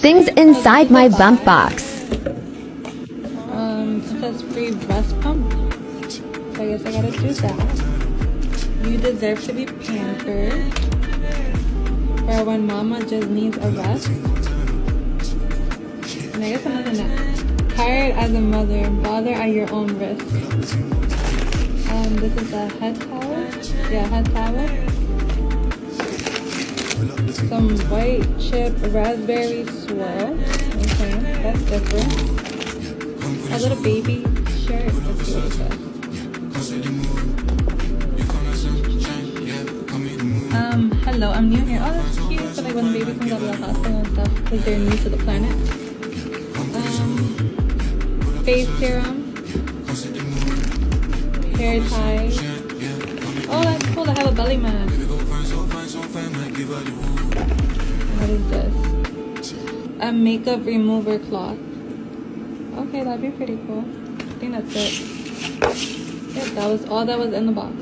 Things inside my bump box. It says free breast pump. So I guess I gotta do that. You deserve to be pampered. For when mama just needs a rest. And I guess another nap. Tired as a mother, bother at your own risk. This is a head towel. Yeah, head towel. Some white chip raspberry swirl. Okay, that's different. A little baby shirt. Let's see what it says. Hello, I'm new here. Oh, that's cute. So like when the baby comes out of the hospital and stuff, because they're new to the planet. Face serum. Hair tie. Oh, that's cool. I have a belly mask. What is this? A makeup remover cloth. Okay, that'd be pretty cool. I think that's it. Yep, that was all that was in the box.